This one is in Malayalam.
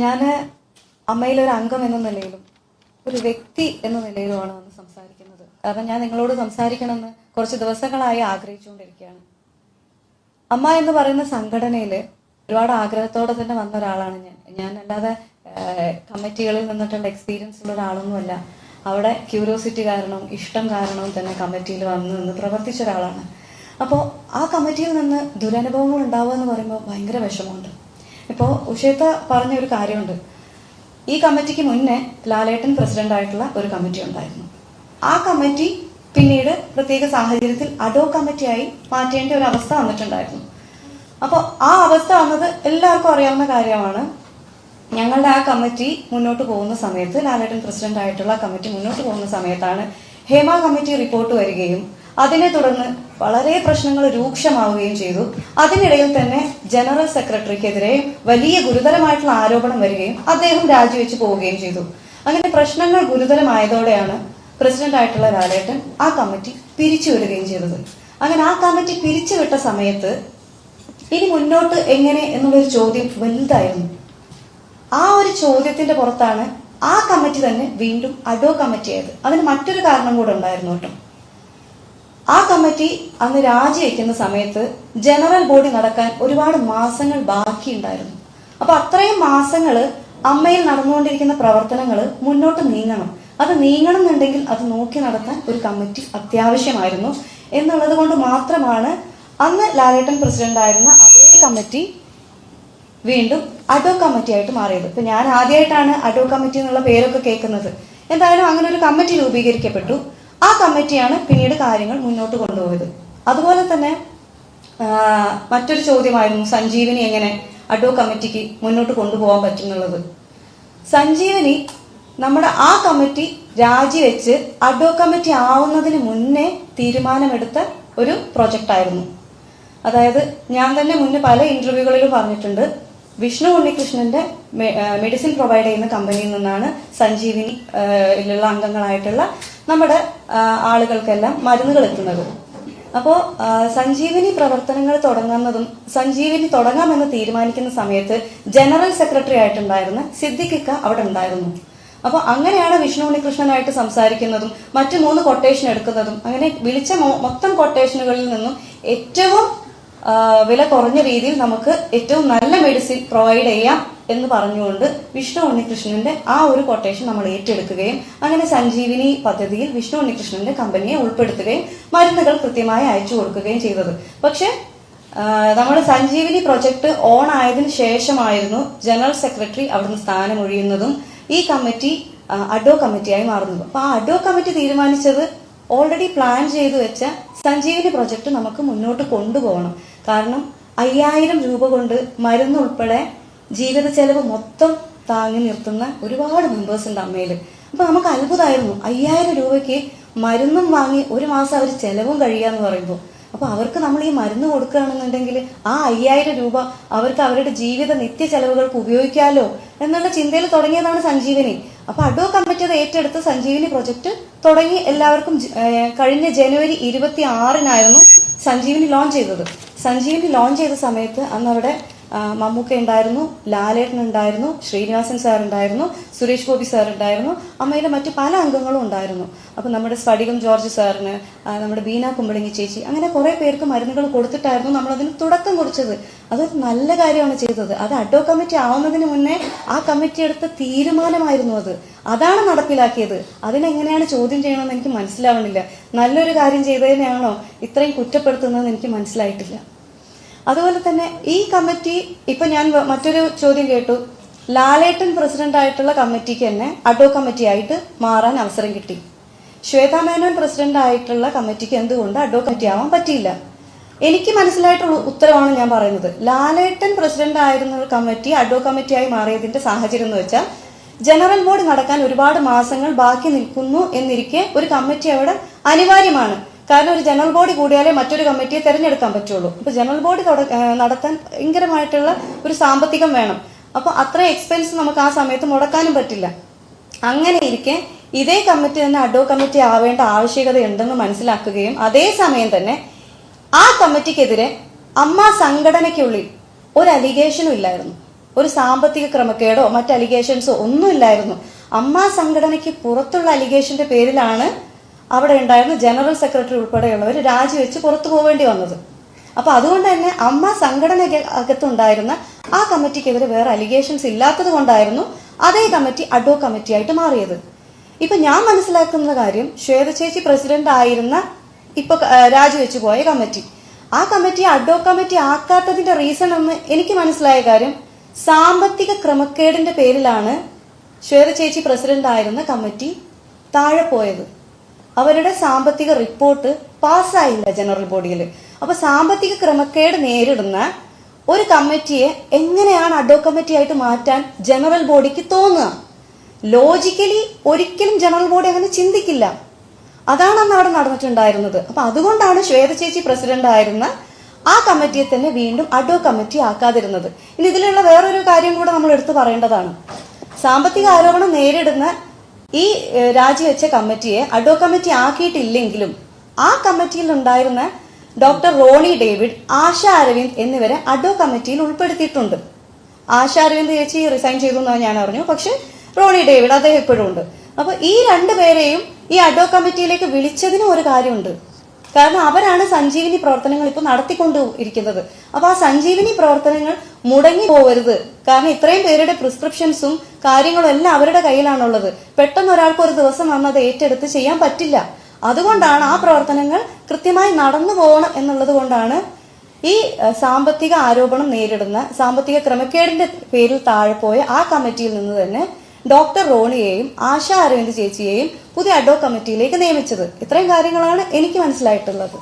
ഞാൻ അമ്മയിലൊരു അംഗം എന്ന നിലയിലും ഒരു വ്യക്തി എന്ന നിലയിലുമാണ് വന്ന് സംസാരിക്കുന്നത്. കാരണം ഞാൻ നിങ്ങളോട് സംസാരിക്കണമെന്ന് കുറച്ച് ദിവസങ്ങളായി ആഗ്രഹിച്ചുകൊണ്ടിരിക്കുകയാണ്. അമ്മ എന്ന് പറയുന്ന സംഘടനയിൽ ഒരുപാട് ആഗ്രഹത്തോടെ തന്നെ വന്ന ഒരാളാണ് ഞാൻ അല്ലാതെ കമ്മിറ്റികളിൽ നിന്നിട്ടുള്ള എക്സ്പീരിയൻസ് ഉള്ള ഒരാളൊന്നുമല്ല. അവിടെ ക്യൂരിയോസിറ്റി കാരണവും ഇഷ്ടം കാരണവും തന്നെ കമ്മിറ്റിയിൽ വന്ന് നിന്ന് പ്രവർത്തിച്ച ഒരാളാണ്. അപ്പോൾ ആ കമ്മിറ്റിയിൽ നിന്ന് ദുരനുഭവങ്ങൾ ഉണ്ടാവുക എന്ന് പറയുമ്പോൾ ഭയങ്കര വിഷമമുണ്ട്. ഇപ്പോൾ ഉഷേത്ത പറഞ്ഞൊരു കാര്യമുണ്ട്. ഈ കമ്മിറ്റിക്ക് മുന്നേ ലാലേട്ടൻ പ്രസിഡന്റായിട്ടുള്ള ഒരു കമ്മിറ്റി ഉണ്ടായിരുന്നു. ആ കമ്മിറ്റി പിന്നീട് പ്രത്യേക സാഹചര്യത്തിൽ അഡോ കമ്മിറ്റിയായി മാറ്റേണ്ട ഒരു അവസ്ഥ വന്നിട്ടുണ്ടായിരുന്നു. അപ്പോൾ ആ അവസ്ഥ വന്നത് എല്ലാവർക്കും അറിയാവുന്ന കാര്യമാണ്. ഞങ്ങളുടെ ആ കമ്മിറ്റി മുന്നോട്ട് പോകുന്ന സമയത്ത്, ലാലേട്ടൻ പ്രസിഡന്റ് ആയിട്ടുള്ള കമ്മിറ്റി മുന്നോട്ട് പോകുന്ന സമയത്താണ് ഹേമ കമ്മിറ്റി റിപ്പോർട്ട് വരികയും അതിനെ തുടർന്ന് വളരെ പ്രശ്നങ്ങൾ രൂക്ഷമാവുകയും ചെയ്തു. അതിനിടയിൽ തന്നെ ജനറൽ സെക്രട്ടറിക്കെതിരെ വലിയ ഗുരുതരമായിട്ടുള്ള ആരോപണം വരികയും അദ്ദേഹം രാജിവെച്ച് പോവുകയും ചെയ്തു. അങ്ങനെ പ്രശ്നങ്ങൾ ഗുരുതരമായതോടെയാണ് പ്രസിഡന്റ് ആയിട്ടുള്ള ലാലേട്ടൻ ആ കമ്മിറ്റി പിരിച്ചുവിടുകയും ചെയ്തത്. അങ്ങനെ ആ കമ്മിറ്റി പിരിച്ചുവിട്ട സമയത്ത് ഇനി മുന്നോട്ട് എങ്ങനെ എന്നുള്ളൊരു ചോദ്യം വലുതായിരുന്നു. ആ ഒരു ചോദ്യത്തിന്റെ പുറത്താണ് ആ കമ്മിറ്റി തന്നെ വീണ്ടും അഡോ കമ്മിറ്റി ആയത്. അതിന് മറ്റൊരു കാരണം കൂടെ ഉണ്ടായിരുന്നു കേട്ടോ. ആ കമ്മിറ്റി അന്ന് രാജിവെക്കുന്ന സമയത്ത് ജനറൽ ബോഡി നടക്കാൻ ഒരുപാട് മാസങ്ങൾ ബാക്കിയുണ്ടായിരുന്നു. അപ്പൊ അത്രയും മാസങ്ങൾ അമ്മയിൽ നടന്നുകൊണ്ടിരിക്കുന്ന പ്രവർത്തനങ്ങൾ മുന്നോട്ട് നീങ്ങണം. അത് നീങ്ങണം എന്നുണ്ടെങ്കിൽ അത് നോക്കി നടത്താൻ ഒരു കമ്മിറ്റി അത്യാവശ്യമായിരുന്നു എന്നുള്ളത് കൊണ്ട് മാത്രമാണ് അന്ന് ലാലേട്ടൻ പ്രസിഡന്റ് ആയിരുന്ന അതേ കമ്മിറ്റി വീണ്ടും അഡോ കമ്മിറ്റി ആയിട്ട് മാറിയത്. ഇപ്പൊ ഞാൻ ആദ്യമായിട്ടാണ് അഡോ കമ്മിറ്റി എന്നുള്ള പേരൊക്കെ കേൾക്കുന്നത്. എന്തായാലും അങ്ങനെ ഒരു കമ്മിറ്റി രൂപീകരിക്കപ്പെട്ടു. ആ കമ്മിറ്റിയാണ് പിന്നീട് കാര്യങ്ങൾ മുന്നോട്ട് കൊണ്ടുപോയത്. അതുപോലെ തന്നെ മറ്റൊരു ചോദ്യമായിരുന്നു സഞ്ജീവനി എങ്ങനെ അഡോ കമ്മിറ്റിക്ക് മുന്നോട്ട് കൊണ്ടുപോകാൻ പറ്റുന്നുള്ളത്. സഞ്ജീവനി നമ്മുടെ ആ കമ്മിറ്റി രാജിവെച്ച് അഡോ കമ്മിറ്റി ആവുന്നതിന് മുന്നേ തീരുമാനമെടുത്ത ഒരു പ്രൊജക്റ്റ് ആയിരുന്നു. അതായത് ഞാൻ തന്നെ മുന്നേ പല ഇന്റർവ്യൂകളിലും പറഞ്ഞിട്ടുണ്ട്, വിഷ്ണു ഉണ്ണികൃഷ്ണന്റെ മെഡിസിൻ പ്രൊവൈഡ് ചെയ്യുന്ന കമ്പനിയിൽ നിന്നാണ് സഞ്ജീവിനിയിലുള്ള അംഗങ്ങളായിട്ടുള്ള നമ്മുടെ ആളുകൾക്കെല്ലാം മരുന്നുകൾ എത്തുന്നത്. അപ്പോൾ സഞ്ജീവിനി പ്രവർത്തനങ്ങൾ തുടങ്ങുന്നതും സഞ്ജീവിനി തുടങ്ങാമെന്ന് തീരുമാനിക്കുന്ന സമയത്ത് ജനറൽ സെക്രട്ടറി ആയിട്ടുണ്ടായിരുന്ന സിദ്ദിഖിക്ക അവിടെ ഉണ്ടായിരുന്നു. അപ്പോൾ അങ്ങനെയാണ് വിഷ്ണു ഉണ്ണികൃഷ്ണനായിട്ട് സംസാരിക്കുന്നതും മറ്റു 3 കൊട്ടേഷൻ എടുക്കുന്നതും. അങ്ങനെ വിളിച്ച മൊത്തം കൊട്ടേഷനുകളിൽ നിന്നും ഏറ്റവും വില കുറഞ്ഞ രീതിയിൽ നമുക്ക് ഏറ്റവും നല്ല മെഡിസിൻ പ്രൊവൈഡ് ചെയ്യാം എന്ന് പറഞ്ഞുകൊണ്ട് വിഷ്ണു ഉണ്ണികൃഷ്ണന്റെ ആ ഒരു കൊട്ടേഷൻ നമ്മൾ ഏറ്റെടുക്കുകയും അങ്ങനെ സഞ്ജീവിനി പദ്ധതിയിൽ വിഷ്ണു ഉണ്ണികൃഷ്ണന്റെ കമ്പനിയെ ഉൾപ്പെടുത്തുകയും മരുന്നുകൾ കൃത്യമായി അയച്ചു കൊടുക്കുകയും ചെയ്തത്. പക്ഷെ നമ്മൾ സഞ്ജീവിനി പ്രൊജക്ട് ഓൺ ആയതിനു ശേഷമായിരുന്നു ജനറൽ സെക്രട്ടറി അവിടുന്ന് സ്ഥാനമൊഴിയുന്നതും ഈ കമ്മിറ്റി അഡോ കമ്മിറ്റിയായി മാറുന്നത്. അപ്പൊ ആ അഡോ കമ്മിറ്റി തീരുമാനിച്ചത് ഓൾറെഡി പ്ലാൻ ചെയ്തു വെച്ച സഞ്ജീവിനി പ്രൊജക്ട് നമുക്ക് മുന്നോട്ട് കൊണ്ടുപോകണം. കാരണം 5000 രൂപ കൊണ്ട് മരുന്ന് ഉൾപ്പെടെ ജീവിത ചെലവ് മൊത്തം താങ്ങി നിർത്തുന്ന ഒരുപാട് മെമ്പേഴ്സ് ഉണ്ട് അമ്മയിൽ. അപ്പൊ നമുക്ക് അത്ഭുതമായിരുന്നു 5000 രൂപയ്ക്ക് മരുന്നും വാങ്ങി ഒരു മാസം അവർ ചെലവും കഴിയാന്ന് പറയുമ്പോൾ. അപ്പൊ അവർക്ക് നമ്മൾ ഈ മരുന്ന് കൊടുക്കുകയാണെന്നുണ്ടെങ്കിൽ ആ 5000 രൂപ അവർക്ക് അവരുടെ ജീവിത നിത്യ ചെലവുകൾക്ക് ഉപയോഗിക്കാമല്ലോ എന്നുള്ള ചിന്തയിൽ തുടങ്ങിയതാണ് സഞ്ജീവനി. അപ്പൊ അഡോ കമ്മിറ്റി അത് ഏറ്റെടുത്ത് സഞ്ജീവനി പ്രൊജക്ട് തുടങ്ങി എല്ലാവർക്കും കഴിഞ്ഞ ജനുവരി 26-നായിരുന്നു സഞ്ജീവനി ലോഞ്ച് ചെയ്തത്. സഞ്ജീവനി ലോഞ്ച് ചെയ്ത സമയത്ത് അന്ന് അവിടെ മമ്മൂക്ക ഉണ്ടായിരുന്നു, ലാലേട്ടൻ ഉണ്ടായിരുന്നു, ശ്രീനിവാസൻ സാർ ഉണ്ടായിരുന്നു, സുരേഷ് ഗോപി സാർ ഉണ്ടായിരുന്നു, അമ്മയിലെ മറ്റു പല അംഗങ്ങളും ഉണ്ടായിരുന്നു. അപ്പൊ നമ്മുടെ സ്ഫടികം ജോർജ് സാറിന്, നമ്മുടെ ബീന കുമ്പളങ്ങി ചേച്ചി, അങ്ങനെ കുറെ പേർക്ക് മരുന്നുകൾ കൊടുത്തിട്ടായിരുന്നു നമ്മളതിന് തുടക്കം കുറിച്ചത്. അതൊരു നല്ല കാര്യമാണ് ചെയ്തത്. അത് അഡോ കമ്മിറ്റി ആവുന്നതിന് മുന്നേ ആ കമ്മിറ്റി എടുത്ത തീരുമാനമായിരുന്നു അതാണ് നടപ്പിലാക്കിയത്. അതിനെങ്ങനെയാണ് ചോദ്യം ചെയ്യണമെന്ന് എനിക്ക് മനസ്സിലാവുന്നില്ല. നല്ലൊരു കാര്യം ചെയ്തതിനെയാണോ ഇത്രയും കുറ്റപ്പെടുത്തുന്നതെന്ന് എനിക്ക് മനസ്സിലായിട്ടില്ല. അതുപോലെ തന്നെ ഈ കമ്മിറ്റി ഇപ്പൊ ഞാൻ മറ്റൊരു ചോദ്യം കേട്ടു, ലാലേട്ടൻ പ്രസിഡന്റ് ആയിട്ടുള്ള കമ്മിറ്റിക്ക് തന്നെ അഡോ കമ്മിറ്റി ആയിട്ട് മാറാൻ അവസരം കിട്ടി. ശ്വേതാ മേനോൻ പ്രസിഡന്റ് ആയിട്ടുള്ള കമ്മിറ്റിക്ക് എന്തുകൊണ്ട് അഡോ കമ്മിറ്റി ആവാൻ പറ്റിയില്ല? എനിക്ക് മനസ്സിലായിട്ടുള്ള ഉത്തരവാണ് ഞാൻ പറയുന്നത്. ലാലേട്ടൻ പ്രസിഡന്റ് ആയിരുന്ന കമ്മിറ്റി അഡോ കമ്മിറ്റിയായി മാറിയതിന്റെ സാഹചര്യം എന്ന് വെച്ചാൽ ജനറൽ ബോഡി നടക്കാൻ ഒരുപാട് മാസങ്ങൾ ബാക്കി നിൽക്കുന്നു എന്നിരിക്കെ ഒരു കമ്മിറ്റി അവിടെ അനിവാര്യമാണ്. കാരണം ഒരു ജനറൽ ബോഡി കൂടിയാലേ മറ്റൊരു കമ്മിറ്റിയെ തെരഞ്ഞെടുക്കാൻ പറ്റുള്ളൂ. അപ്പൊ ജനറൽ ബോഡി നടത്താൻ ഭയങ്കരമായിട്ടുള്ള ഒരു സാമ്പത്തികം വേണം. അപ്പൊ അത്ര എക്സ്പെൻസ് നമുക്ക് ആ സമയത്ത് മുടക്കാനും പറ്റില്ല. അങ്ങനെ ഇരിക്കെ ഇതേ കമ്മിറ്റി തന്നെ അഡോ കമ്മിറ്റി ആവേണ്ട ആവശ്യകത ഉണ്ടെന്ന് മനസ്സിലാക്കുകയും അതേസമയം തന്നെ ആ കമ്മിറ്റിക്കെതിരെ അമ്മ സംഘടനയ്ക്കുള്ളിൽ ഒരു അലിഗേഷനും ഇല്ലായിരുന്നു. ഒരു സാമ്പത്തിക ക്രമക്കേടോ മറ്റ് അലിഗേഷൻസോ ഒന്നുമില്ലായിരുന്നു. അമ്മ സംഘടനയ്ക്ക് പുറത്തുള്ള അലിഗേഷന്റെ പേരിലാണ് അവിടെ ഉണ്ടായിരുന്ന ജനറൽ സെക്രട്ടറി ഉൾപ്പെടെയുള്ളവർ രാജിവെച്ച് പുറത്തു പോവേണ്ടി വന്നത്. അപ്പൊ അതുകൊണ്ട് തന്നെ അമ്മ സംഘടനയ്ക്കകത്തുണ്ടായിരുന്ന ആ കമ്മിറ്റിക്കെതിരെ വേറെ അലിഗേഷൻസ് ഇല്ലാത്തത് കൊണ്ടായിരുന്നു അതേ കമ്മിറ്റി അഡ്വോ കമ്മിറ്റി ആയിട്ട് മാറിയത്. ഇപ്പൊ ഞാൻ മനസ്സിലാക്കുന്ന കാര്യം, ശ്വേത ചേച്ചി പ്രസിഡന്റ് ആയിരുന്ന ഇപ്പൊ രാജിവെച്ചു പോയ കമ്മിറ്റി, ആ കമ്മിറ്റി അഡ്വോ കമ്മിറ്റി ആക്കാത്തതിന്റെ റീസൺ എന്ന് എനിക്ക് മനസ്സിലായ കാര്യം, സാമ്പത്തിക ക്രമക്കേടിന്റെ പേരിലാണ് ശ്വേത ചേച്ചി പ്രസിഡന്റ് ആയിരുന്ന കമ്മിറ്റി താഴെ പോയത്. അവരുടെ സാമ്പത്തിക റിപ്പോർട്ട് പാസ്സായില്ല ജനറൽ ബോഡിയിൽ. അപ്പൊ സാമ്പത്തിക ക്രമക്കേട് നേരിടുന്ന ഒരു കമ്മിറ്റിയെ എങ്ങനെയാണ് അഡ്വോ കമ്മിറ്റി ആയിട്ട് മാറ്റാൻ ജനറൽ ബോഡിക്ക് തോന്നുക? ലോജിക്കലി ഒരിക്കലും ജനറൽ ബോഡി അങ്ങനെ ചിന്തിക്കില്ല. അതാണ് അന്ന് അവിടെ നടന്നിട്ടുണ്ടായിരുന്നത്. അപ്പൊ അതുകൊണ്ടാണ് ശ്വേത ചേച്ചി പ്രസിഡന്റ് ആയിരുന്ന ആ കമ്മിറ്റിയെ തന്നെ വീണ്ടും അഡ്വോ കമ്മിറ്റി ആക്കാതിരുന്നത്. ഇനി ഇതിലുള്ള വേറൊരു കാര്യം കൂടെ നമ്മൾ എടുത്തു പറയേണ്ടതാണ്. സാമ്പത്തിക ആരോപണം നേരിടുന്ന ഈ രാജിവെച്ച കമ്മിറ്റിയെ അഡ്വോ കമ്മിറ്റി ആക്കിയിട്ടില്ലെങ്കിലും ആ കമ്മിറ്റിയിൽ ഉണ്ടായിരുന്ന ഡോക്ടർ റോണി ഡേവിഡ്, ആശ അരവിന്ദ് എന്നിവരെ അഡ്വോ കമ്മിറ്റിയിൽ ഉൾപ്പെടുത്തിയിട്ടുണ്ട്. ആശ അരവിന്ദ് ചേച്ചി റിസൈൻ ചെയ്തു എന്നാണ് ഞാൻ അറിഞ്ഞു. പക്ഷെ റോണി ഡേവിഡ് അദ്ദേഹം ഇപ്പോഴും ഉണ്ട്. അപ്പൊ ഈ രണ്ടുപേരെയും ഈ അഡ്വോ കമ്മിറ്റിയിലേക്ക് വിളിച്ചതിനും ഒരു കാര്യമുണ്ട്. കാരണം അവരാണ് സഞ്ജീവിനി പ്രവർത്തനങ്ങൾ ഇപ്പോൾ നടത്തിക്കൊണ്ട് ഇരിക്കുന്നത്. അപ്പൊ ആ സഞ്ജീവിനി പ്രവർത്തനങ്ങൾ മുടങ്ങി പോവരുത്. കാരണം ഇത്രയും പേരുടെ പ്രിസ്ക്രിപ്ഷൻസും കാര്യങ്ങളും എല്ലാം അവരുടെ കയ്യിലാണുള്ളത്. പെട്ടെന്ന് ഒരാൾക്ക് ഒരു ദിവസം വന്നത് ഏറ്റെടുത്ത് ചെയ്യാൻ പറ്റില്ല. അതുകൊണ്ടാണ് ആ പ്രവർത്തനങ്ങൾ കൃത്യമായി നടന്നു പോകണം എന്നുള്ളത് കൊണ്ടാണ് ഈ സാമ്പത്തിക ആരോപണം നേരിടുന്ന സാമ്പത്തിക ക്രമക്കേടിന്റെ പേരിൽ താഴെ പോയ ആ കമ്മിറ്റിയിൽ നിന്ന് തന്നെ ഡോക്ടർ റോണിയെയും ആശ അരവിന്ദ് ചേച്ചിയെയും പുതിയ അഡ്വോ കമ്മിറ്റിയിലേക്ക് നിയമിച്ചത്. ഇത്രയും കാര്യങ്ങളാണ് എനിക്ക് മനസ്സിലായിട്ടുള്ളത്.